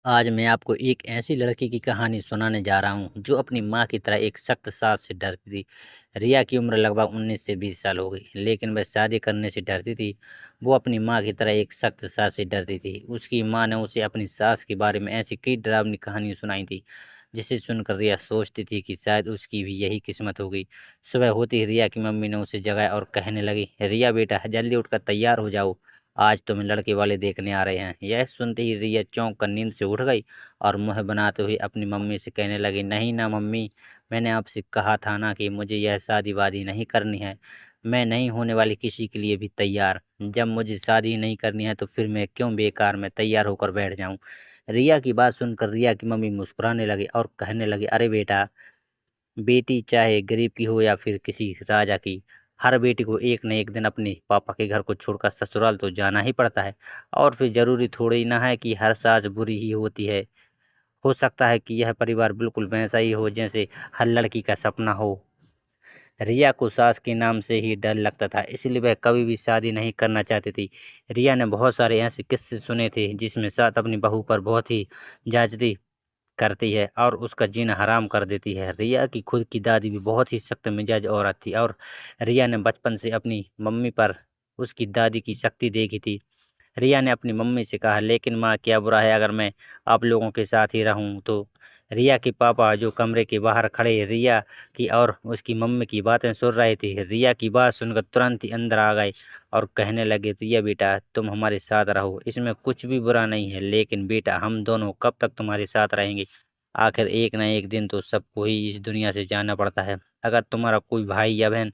आज मैं आपको एक ऐसी लड़की की कहानी सुनाने जा रहा हूँ जो अपनी माँ की तरह एक सख्त सास से डरती थी। रिया की उम्र लगभग 19 से 20 साल हो गई, लेकिन वह शादी करने से डरती थी। वो अपनी माँ की तरह एक सख्त सास से डरती थी। उसकी माँ ने उसे अपनी सास के बारे में ऐसी कई डरावनी कहानियाँ सुनाई थी, जिसे सुनकर रिया सोचती थी कि शायद उसकी भी यही किस्मत होगी। सुबह होती ही रिया की मम्मी ने उसे जगाया और कहने लगी, रिया बेटा, जल्दी उठकर तैयार हो जाओ, आज तुम्हें लड़के वाले देखने आ रहे हैं। यह सुनते ही रिया चौंक कर नींद से उठ गई और मुँह बनाते हुए अपनी मम्मी से कहने लगी, नहीं ना मम्मी, मैंने आपसे कहा था ना कि मुझे यह शादी वादी नहीं करनी है। मैं नहीं होने वाली किसी के लिए भी तैयार। जब मुझे शादी नहीं करनी है तो फिर मैं क्यों बेकार में तैयार होकर बैठ जाऊं। रिया की बात सुनकर रिया की मम्मी मुस्कुराने लगी और कहने लगी, अरे बेटा, बेटी चाहे गरीब की हो या फिर किसी राजा की, हर बेटी को एक न एक दिन अपने पापा के घर को छोड़कर ससुराल तो जाना ही पड़ता है। और फिर जरूरी थोड़ी ना है कि हर सास बुरी ही होती है। हो सकता है कि यह परिवार बिल्कुल वैसा ही हो जैसे हर लड़की का सपना हो। रिया को सास के नाम से ही डर लगता था, इसलिए वह कभी भी शादी नहीं करना चाहती थी। रिया ने बहुत सारे ऐसे किस्से सुने थे जिसमें सास अपनी बहू पर बहुत ही ज्यादती करती है और उसका जीना हराम कर देती है। रिया की खुद की दादी भी बहुत ही सख्त मिजाज औरत थी और रिया ने बचपन से अपनी मम्मी पर उसकी दादी की शक्ति देखी थी। रिया ने अपनी मम्मी से कहा, लेकिन माँ, क्या बुरा है अगर मैं आप लोगों के साथ ही रहूं तो। रिया के पापा जो कमरे के बाहर खड़े रिया की और उसकी मम्मी की बातें सुन रहे थे, रिया की बात सुनकर तुरंत ही अंदर आ गए और कहने लगे, रिया बेटा, तुम हमारे साथ रहो, इसमें कुछ भी बुरा नहीं है, लेकिन बेटा, हम दोनों कब तक तुम्हारे साथ रहेंगे। आखिर एक ना एक दिन तो सबको ही इस दुनिया से जाना पड़ता है। अगर तुम्हारा कोई भाई या बहन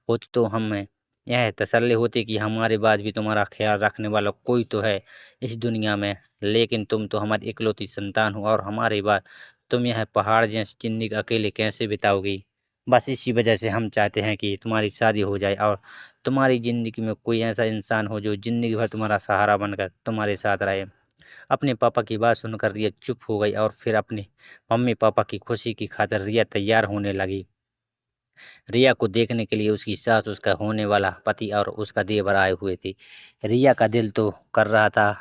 होती तो हमें यह तसल्ली होती कि हमारे बाद भी तुम्हारा ख्याल रखने वाला कोई तो है इस दुनिया में। लेकिन तुम तो हमारी इकलौती संतान हो और हमारे बाद तुम यह पहाड़ जैसी जिंदगी अकेले कैसे बिताओगी। बस इसी वजह से हम चाहते हैं कि तुम्हारी शादी हो जाए और तुम्हारी ज़िंदगी में कोई ऐसा इंसान हो जो ज़िंदगी भर तुम्हारा सहारा बनकर तुम्हारे साथ रहे। अपने पापा की बात सुनकर रिया चुप हो गई और फिर अपने मम्मी पापा की खुशी की खातिर रिया तैयार होने लगी। रिया को देखने के लिए उसकी सास, उसका होने वाला पति और उसका देवर आए हुए थे। रिया का दिल तो कर रहा था,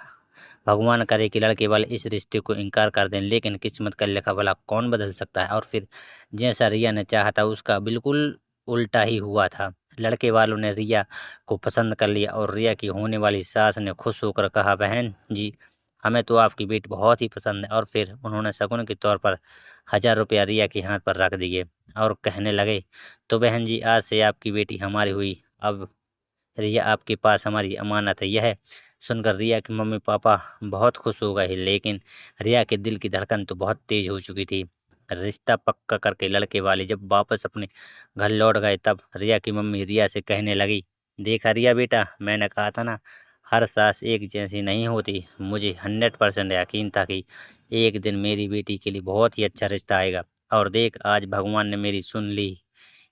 भगवान करे कि लड़के वाले इस रिश्ते को इनकार कर दें, लेकिन किस्मत का लिखा भला कौन बदल सकता है। और फिर जैसा रिया ने चाहा था उसका बिल्कुल उल्टा ही हुआ था। लड़के वालों ने रिया को पसंद कर लिया और रिया की होने वाली सास ने खुश होकर कहा, बहन जी, हमें तो आपकी बेटी बहुत ही पसंद है। और फिर उन्होंने शगुन के तौर पर 1000 रुपया रिया के हाथ पर रख दिए और कहने लगे, तो बहन जी, आज से आपकी बेटी हमारी हुई। अब रिया आपके पास हमारी अमानत है। यह सुनकर रिया के मम्मी पापा बहुत खुश हो गए, लेकिन रिया के दिल की धड़कन तो बहुत तेज हो चुकी थी। रिश्ता पक्का करके लड़के वाले जब वापस अपने घर लौट गए तब रिया की मम्मी रिया से कहने लगी, देखा रिया बेटा, मैंने कहा था ना, हर सास एक जैसी नहीं होती। मुझे 100% यकीन था कि एक दिन मेरी बेटी के लिए बहुत ही अच्छा रिश्ता आएगा और देख, आज भगवान ने मेरी सुन ली।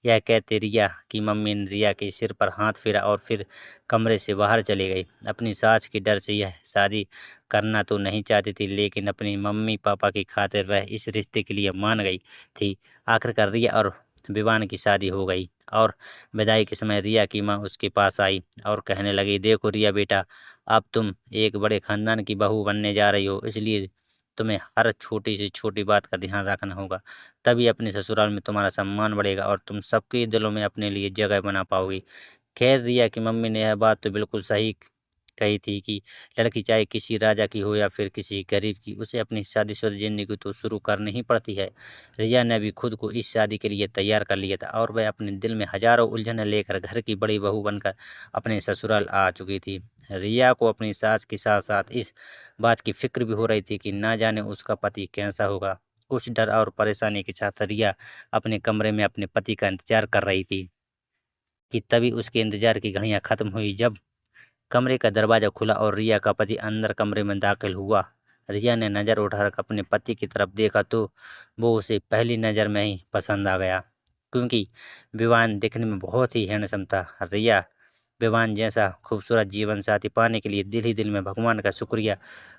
यह कहते रिया की मम्मी ने रिया के सिर पर हाथ फेरा और फिर कमरे से बाहर चली गई। अपनी सास के डर से यह शादी करना तो नहीं चाहती थी, लेकिन अपनी मम्मी पापा की खातिर वह इस रिश्ते के लिए मान गई थी। आखिरकार रिया और विवान की शादी हो गई और विदाई के समय रिया की माँ उसके पास आई और कहने लगी, देखो रिया बेटा, अब तुम एक बड़े खानदान की बहू बनने जा रही हो, इसलिए तुम्हें हर छोटी से छोटी बात का ध्यान रखना होगा। तभी अपने ससुराल में तुम्हारा सम्मान बढ़ेगा और तुम सबके दिलों में अपने लिए जगह बना पाओगी। खैर, रिया की मम्मी ने यह बात तो बिल्कुल सही कही थी कि लड़की चाहे किसी राजा की हो या फिर किसी गरीब की, उसे अपनी शादीशुदा जिंदगी तो शुरू करनी ही पड़ती है। रिया ने भी खुद को इस शादी के लिए तैयार कर लिया था और वह अपने दिल में हजारों उलझनें लेकर घर की बड़ी बहू बनकर अपने ससुराल आ चुकी थी। रिया को अपनी सास के साथ साथ इस बात की फिक्र भी हो रही थी कि ना जाने उसका पति कैसा होगा। कुछ डर और परेशानी के साथ रिया अपने कमरे में अपने पति का इंतजार कर रही थी कि तभी उसके इंतजार की घड़ियां खत्म हुई जब कमरे का दरवाजा खुला और रिया का पति अंदर कमरे में दाखिल हुआ। रिया ने नज़र उठाकर अपने पति की तरफ देखा तो वो उसे पहली नज़र में ही पसंद आ गया, क्योंकि विवान दिखने में बहुत ही हैंडसम था। रिया विवान जैसा खूबसूरत जीवन साथी पाने के लिए दिल ही दिल में भगवान का शुक्रिया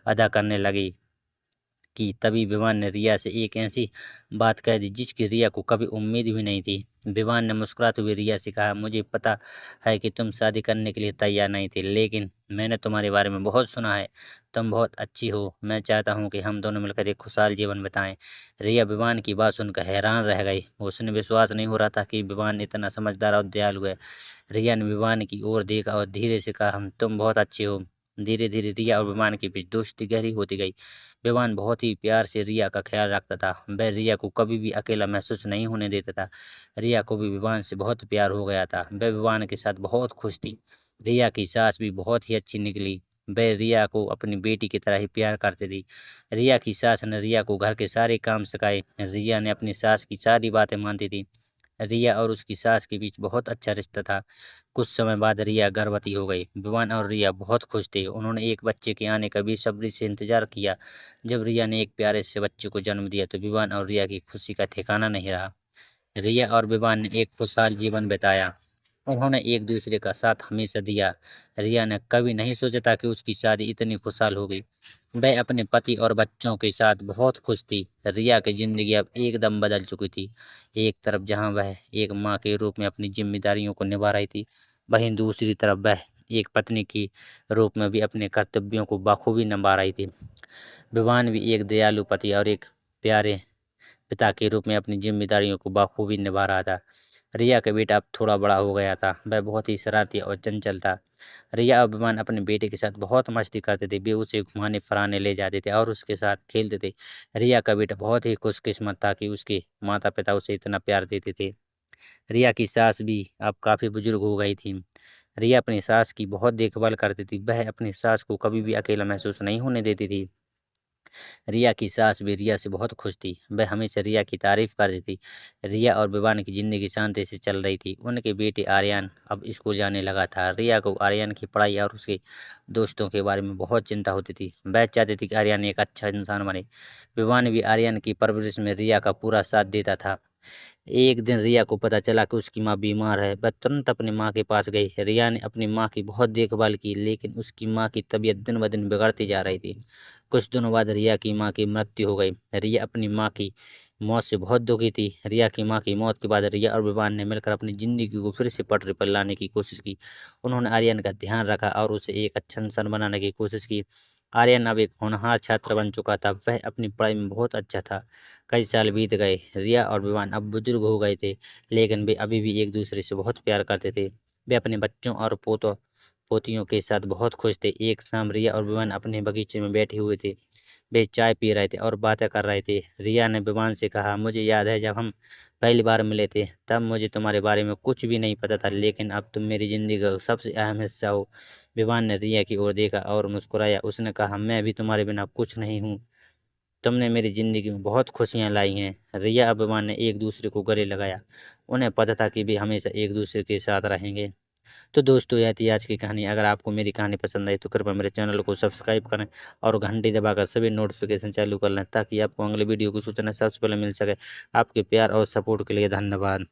अदा करने लगी। कि तभी विवान ने रिया से एक ऐसी बात कह दी जिसकी रिया को कभी उम्मीद भी नहीं थी। विवान ने मुस्कुराते हुए रिया से कहा, मुझे पता है कि तुम शादी करने के लिए तैयार नहीं थी, लेकिन मैंने तुम्हारे बारे में बहुत सुना है। तुम बहुत अच्छी हो। मैं चाहता हूँ कि हम दोनों मिलकर एक खुशहाल जीवन बिताएं। रिया विवान की बात सुनकर हैरान रह गई। उसने विश्वास नहीं हो रहा था कि विवान इतना समझदार और दयालु है। रिया ने विवान की ओर देखा और धीरे से कहा, हम तुम बहुत अच्छे हो। धीरे धीरे रिया और विवान के बीच दोस्ती गहरी होती गई। विवान बहुत ही प्यार से रिया का ख्याल रखता था। वह रिया को कभी भी अकेला महसूस नहीं होने देता था। रिया को भी विवान से बहुत प्यार हो गया था। वह विवान के साथ बहुत खुश थी। रिया की सास भी बहुत ही अच्छी निकली। वह रिया को अपनी बेटी की तरह ही प्यार करती थी। रिया की सास ने रिया को घर के सारे काम सिखाए। रिया ने अपनी सास की सारी बातें मानती थी। रिया और उसकी सास के बीच बहुत अच्छा रिश्ता था। कुछ समय बाद रिया गर्भवती हो गई। विवान और रिया बहुत खुश थे। उन्होंने एक बच्चे के आने का बेसब्री से इंतजार किया। जब रिया ने एक प्यारे से बच्चे को जन्म दिया तो विवान और रिया की खुशी का ठिकाना नहीं रहा। रिया और विवान ने एक खुशहाल जीवन बिताया। उन्होंने एक दूसरे का साथ हमेशा दिया। रिया ने कभी नहीं सोचा था कि उसकी शादी इतनी खुशहाल होगी। वह अपने पति और बच्चों के साथ बहुत खुश थी। रिया की जिंदगी अब एकदम बदल चुकी थी। एक तरफ जहां वह एक माँ के रूप में अपनी जिम्मेदारियों को निभा रही थी, वहीं दूसरी तरफ वह एक पत्नी की रूप में भी अपने कर्तव्यों को बखूबी निभा रही थी। विवान भी एक दयालु पति और एक प्यारे पिता के रूप में अपनी जिम्मेदारियों को बखूबी निभा रहा था। रिया का बेटा अब थोड़ा बड़ा हो गया था। वह बहुत ही शरारती और चंचल था। रिया और विमान अपने बेटे के साथ बहुत मस्ती करते थे। वे उसे घुमाने फिराने ले जाते थे और उसके साथ खेलते थे। रिया का बेटा बहुत ही खुशकिस्मत था कि उसके माता पिता उसे इतना प्यार देते थे। रिया की सास भी अब काफ़ी बुजुर्ग हो गई थी। रिया अपनी सास की बहुत देखभाल करती थी। वह अपनी सास को कभी भी अकेला महसूस नहीं होने देती थी। रिया की सास भी रिया से बहुत खुश थी। वह हमेशा रिया की तारीफ करती थी। रिया और विवान की जिंदगी शांति से चल रही थी। उनके बेटे आर्यन अब स्कूल जाने लगा था। रिया को आर्यन की पढ़ाई और उसके दोस्तों के बारे में बहुत चिंता होती थी। वह चाहती थी कि आर्यन एक अच्छा इंसान बने। विवान भी आर्यन की परवरिश में रिया का पूरा साथ देता था। एक दिन रिया को पता चला कि उसकी माँ बीमार है। वह तुरंत अपनी माँ के पास गई। रिया ने अपनी माँ की बहुत देखभाल की, लेकिन उसकी माँ की तबीयत दिन ब दिन बिगड़ती जा रही थी। कुछ दिनों बाद रिया की माँ की मृत्यु हो गई। रिया अपनी माँ की मौत से बहुत दुखी थी। रिया की माँ की मौत के बाद रिया और विवान ने मिलकर अपनी ज़िंदगी को फिर से पटरी पर लाने की कोशिश की। उन्होंने आर्यन का ध्यान रखा और उसे एक अच्छा इंसान बनाने की कोशिश की। आर्यन अब एक होनहार छात्र बन चुका था। वह अपनी पढ़ाई में बहुत अच्छा था। कई साल बीत गए। रिया और विवान अब बुजुर्ग हो गए थे, लेकिन वे अभी भी एक दूसरे से बहुत प्यार करते थे। वे अपने बच्चों और पोतों पोतियों के साथ बहुत खुश थे। एक शाम रिया और विवान अपने बगीचे में बैठे हुए थे। वे चाय पी रहे थे और बातें कर रहे थे। रिया ने विवान से कहा, मुझे याद है जब हम पहली बार मिले थे, तब मुझे तुम्हारे बारे में कुछ भी नहीं पता था, लेकिन अब तुम मेरी ज़िंदगी का सबसे अहम हिस्सा हो। विवान ने रिया की ओर देखा और मुस्कुराया। उसने कहा, मैं भी तुम्हारे बिना कुछ नहीं हूँ। तुमने मेरी ज़िंदगी में बहुत खुशियाँ लाई हैं। रिया और विवान ने एक दूसरे को गले लगाया। उन्हें पता था कि वे हमेशा एक दूसरे के साथ रहेंगे। तो दोस्तों, यह थी आज की कहानी। अगर आपको मेरी कहानी पसंद आई तो कृपया मेरे चैनल को सब्सक्राइब करें और घंटी दबाकर सभी नोटिफिकेशन चालू कर लें, ताकि आपको अगले वीडियो की सूचना सबसे पहले मिल सके। आपके प्यार और सपोर्ट के लिए धन्यवाद।